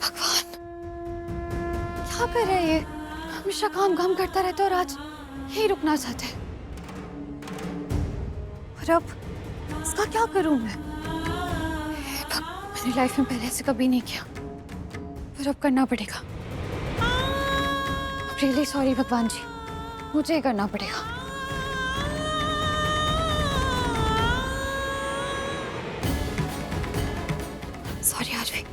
भगवान, क्या कर रहा है ये? हमेशा काम काम करता रहता है और आज यही रुकना चाहते हैं। और अब इसका क्या करूं मैं? मैंने लाइफ में पहले से कभी नहीं किया, पर अब करना पड़ेगा। रियली सॉरी भगवान जी, मुझे ही करना पड़ेगा। सॉरी आज भी।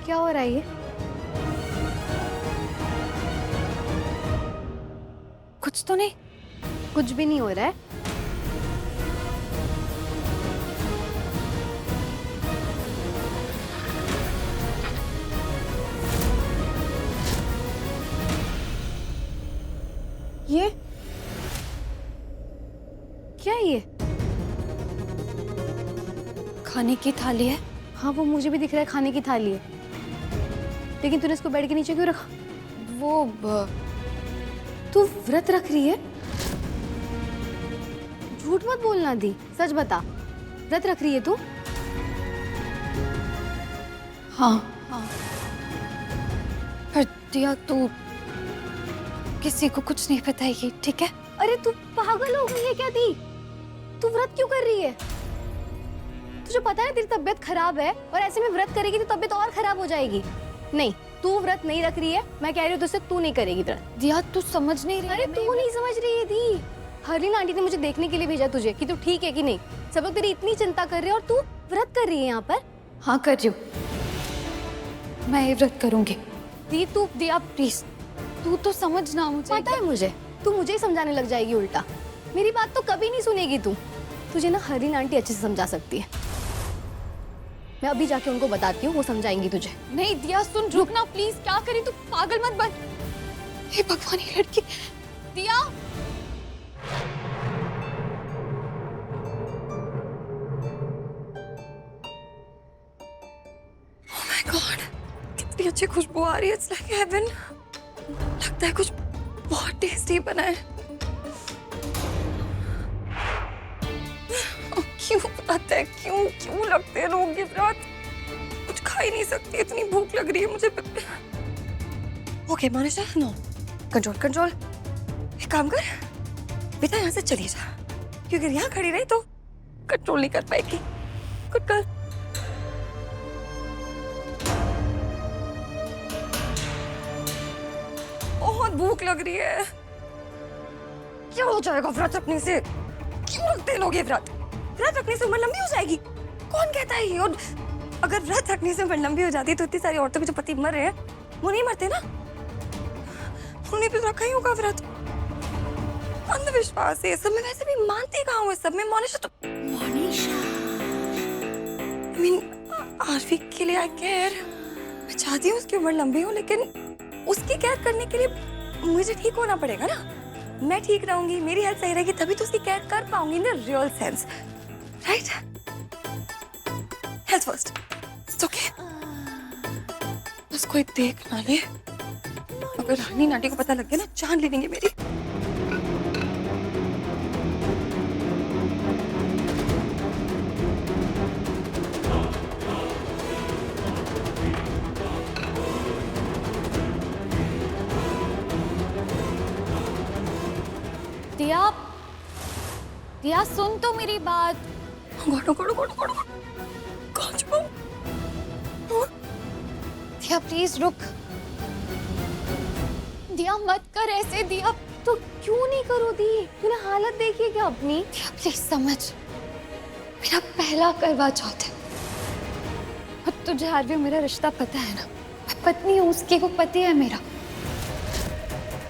क्या हो रहा है ये? कुछ तो नहीं? कुछ भी नहीं हो रहा है। ये क्या है ये? खाने की थाली है। हाँ, वो मुझे भी दिख रहा है, खाने की थाली है। लेकिन तूने इसको बेड के नीचे क्यों रखा? तू व्रत रख रही है? झूठ मत बोलना दी, सच बता। व्रत रख रही है तू? हाँ हाँ। पर दिया, तू किसी को कुछ नहीं बताएगी, ठीक है? अरे तू पागल हो गई है क्या दी? तू व्रत क्यों कर रही है? तुझे पता है तेरी तबीयत खराब है, और ऐसे में व्रत करेगी तो तबीयत और खराब हो जाएगी। नहीं, तू व्रत नहीं रख रही है। मैं कह रही हूँ तुझसे, तू नहीं करेगी व्रत। दिया, तू समझ नहीं रही। अरे तू नहीं समझ रही है दी। हरलीन आंटी ने मुझे देखने के लिए भेजा तुझे कि तू ठीक है कि नहीं। सब लोग तेरी इतनी चिंता कर रहे हैं और तू व्रत कर रही है यहाँ पर। हाँ कर रही हूँ, मैं ये व्रत करूंगी। दी तू, दिया प्लीज, तू तो समझना। मुझे पता है मुझे, तू मुझे ही समझाने लग जाएगी उल्टा। मेरी बात तो कभी नहीं सुनेगी तू। तुझे ना हरलीन आंटी अच्छे से समझा सकती है। मैं अभी जाके उनको बताती हूँ, वो समझाएंगी तुझे। नहीं दिया, सुन, रुकना प्लीज। क्या करी तू? पागल मत बन। हे भगवान, ये लड़की। दिया, ओह माय गॉड, कितनी अच्छी खुशबू आ रही है। It's like heaven. लगता है कुछ बहुत टेस्टी बना है। क्यों आता है? क्यों लगते हैं लोग ये व्रत? कुछ खा ही नहीं सकती, इतनी भूख लग रही है मुझे। Okay Manisha, no, control. एक काम कर बेटा, यहाँ से चली जा, क्योंकि यहाँ खड़ी रही तो कंट्रोल नहीं कर पाएगी। कुछ कर। बहुत भूख लग रही है। क्या हो जाएगा व्रत रखने से? क्यों रखते हैं लोग ये व्रत? व्रत रखने से उम्र लंबी हो जाएगी, कौन कहता है ये? और अगर व्रत रखने से उम्र लंबी हो जाती है तो इतनी सारी औरतों के जो पति मर रहे हैं वो नहीं मरते ना। उन्होंने भी रखा ही होगा व्रत। अंधविश्वास है ये सब। मैं वैसे भी मानती कहाँ हूँ इस सब में। मोनिशा I mean, आरवी के लिए आई केयर। मैं चाहती हूँ उसकी उम्र लंबी हो, लेकिन उसकी केयर करने के लिए मुझे ठीक होना पड़ेगा ना। मैं ठीक रहूंगी, मेरी हेल्थ सही रहेगी, तभी तो उसकी केयर कर पाऊंगी in the real sense, right? Health first. It's okay, बस कोई देख ना ले। अगर रानी नाटी को पता लग गया ना, जान ले लेंगे मेरी। दिया, दिया सुन तो मेरी बात। दिया प्लीज रुक। दिया मत कर ऐसे। दिया तो क्यों नहीं करो दी? तूने हालत देखी क्या अपनी? दिया प्लीज समझ, मेरा पहला करवा चौथ है और तुझे आरवी मेरा रिश्ता पता है ना। मैं पत्नी हूँ उसकी, वो पति है मेरा।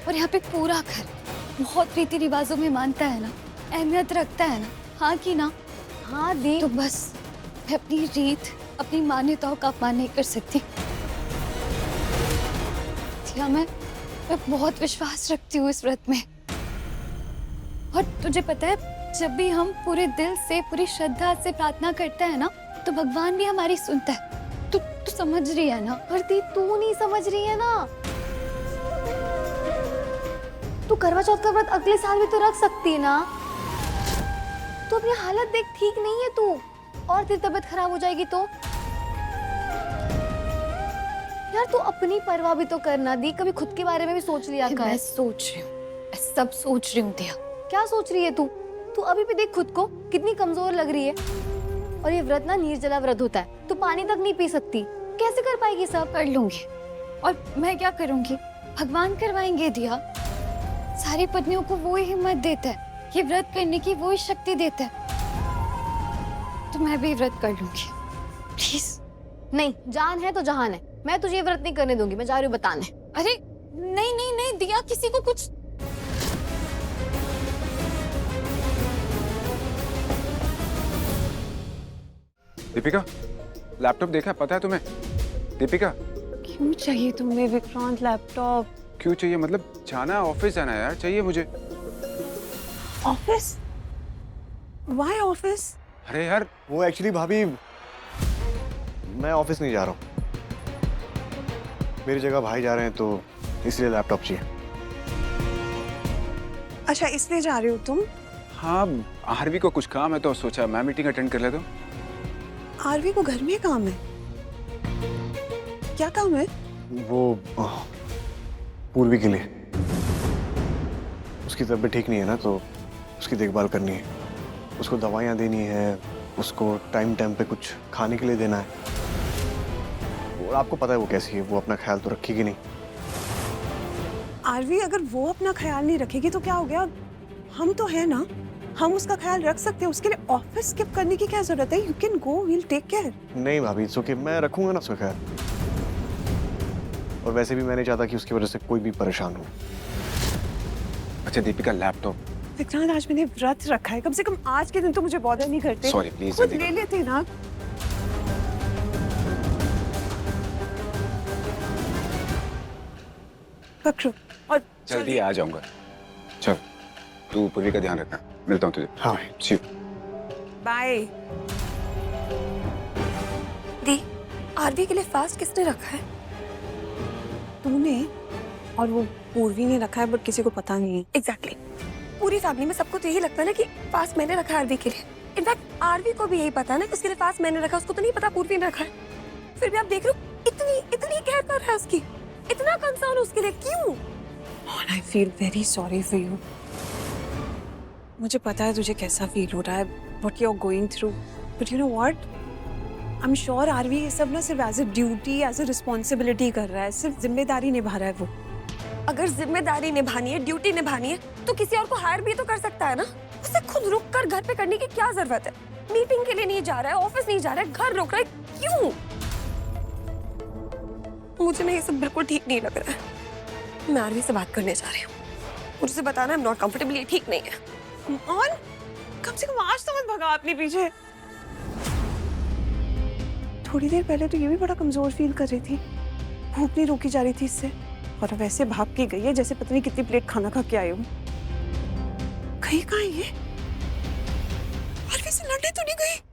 और यहाँ पे पूरा घर बहुत रीति रिवाजों में मानता है ना, अहमियत रखता है ना। हाँ की ना? हाँ दी। तो बस मैं अपनी रीत, अपनी मान्यताओं का अपमान नहीं कर सकती। दिया, मैं बहुत विश्वास रखती हूँ इस व्रत में। और तुझे पता है, जब भी हम पूरे दिल से, पूरी श्रद्धा से प्रार्थना करते हैं ना, तो भगवान भी हमारी सुनता है। तू समझ रही है ना? आरती तू नहीं समझ रही है ना। तू करवा चौथ का व्रत अगले साल भी तो रख सकती है ना। तू अपनी हालत देख, ठीक नहीं है तू, और तेरी तबीयत खराब हो जाएगी तो। यार तू अपनी परवाह भी तो करना दी, कभी खुद के बारे में भी सोच लिया कर। मैं सोच रही हूँ, मैं सब सोच रही हूँ दिया। क्या सोच रही है तू? तू अभी भी देख खुद को, कितनी कमजोर लग रही है। और ये व्रत ना निर्जला व्रत होता है, तू पानी तक नहीं पी सकती, कैसे कर पाएगी? सब कर लूंगी। और मैं क्या करूंगी? भगवान करवाएंगे दिया। सारी पत्नियों को वो ही हिम्मत देता है, ये व्रत करने की वो ही शक्ति देता है। तो मैं भी व्रत कर लूंगी, प्लीज। नहीं, जान है तो जहान है। मैं तुझे ये व्रत नहीं करने दूंगी, मैं जा रही हूँ बताने। अरे नहीं नहीं नहीं दिया, किसी को कुछ। दीपिका, लैपटॉप देखा, पता है तुम्हें? दीपिका, क्यों चाहिए तुम्हें विक्रांत लैपटॉप? क्यों चाहिए? मतलब जाना है, ऑफिस जाना है यार, चाहिए मुझे। ऑफिस? Why office? अरे यार, वो एक्चुअली भाभी, मैं ऑफिस नहीं जा रहा हूँ। मेरी जगह भाई जा रहे हैं तो इसलिए लैपटॉप चाहिए। अच्छा, इसलिए जा रहे हो तुम? हाँ, आरवी को कुछ काम है तो सोचा मैं मीटिंग अटेंड कर लेता हूँ। आरवी को घर में काम है? क्या काम है? वो पूर्वी के लिए, उसकी तबीयत ठीक नहीं है ना, तो उसकी देखभाल करनी है। उसको दवाइयाँ देनी है, उसको टाइम टाइम पे कुछ खाने के लिए देना है। और आपको पता है वो कैसी है, वो अपना ख्याल तो रखेगी नहीं। आरवी अगर वो अपना ख्याल नहीं रखेगी तो क्या हो गया? हम तो है ना, हम उसका ख्याल रख सकते हैं। उसके लिए ऑफिस स्किप करने की क्या जरूरत है? You can go, we will take care. नहीं भाभी, इट्स ओके, मैं रखूंगा ना उसका ख्याल। और वैसे भी मैं नहीं चाहता कि उसकी वजह से कोई भी परेशान हो। अच्छा दीपिका, लैपटॉप। विक्रांत, आज मैंने व्रत रखा है, कम से कम आज के दिन तो मुझे बॉदर नहीं करते। Sorry please. खुद ले लेते ना। पकड़ो और जल्दी आ जाऊंगा। चल, तू पूर्वी का ध्यान रखना, मिलता हूँ तुझे। हाँ। सी यू। बाय। दी, आरवी के लिए फास्ट किसने रखा है? तूने, और वो पूर्वी ने रखा है, बट किसी को पता नहीं है। एग्जैक्टली। पूरी फैमिली में सबको तो यही लगता है ना कि फास्ट मैंने रखा है आरवी के लिए। इनफैक्ट आरवी को भी यही पता है ना कि उसके लिए फास्ट मैंने रखा, उसको तो नहीं पता पूर्वी ने रखा है। फिर भी आप देख रहे हो, इतनी इतनी केयर कर रहा है उसकी, इतना कंसर्न उसके लिए, क्यों? And I feel very sorry for you. मुझे पता है तुझे कैसा फील हो रहा है, what you're going through. But you know what? I'm sure Aarvi ये सब ना सिर्फ as a duty, as a responsibility कर रहा है, सिर्फ जिम्मेदारी निभा रहा है वो। अगर जिम्मेदारी निभानी है, ड्यूटी निभानी है, तो किसी और को हायर भी तो कर सकता है ना। उसे खुद रुक कर घर पे करने की क्या जरूरत है? मीटिंग के लिए नहीं जा रहा है, ऑफिस नहीं जा रहा है, घर रुक रहा है, क्यों? मुझे ना ये सब बिल्कुल ठीक नहीं लग रहा है। मैं आरवी से बात करने जा रही हूँ, मुझे बताना है, I'm not comfortable, ये ठीक नहीं है। और कम से कम आज तो मत भगा अपने पीछे। थोड़ी देर पहले तो ये भी बड़ा कमजोर फील कर रही थी, भूख नहीं रोकी जा रही थी इससे, और अब ऐसे भाग के गई है जैसे पता नहीं कितनी प्लेट खाना खा के आई हूँ। कहीं कहाँ है ये? आरवी से लड़ने तो नहीं गई?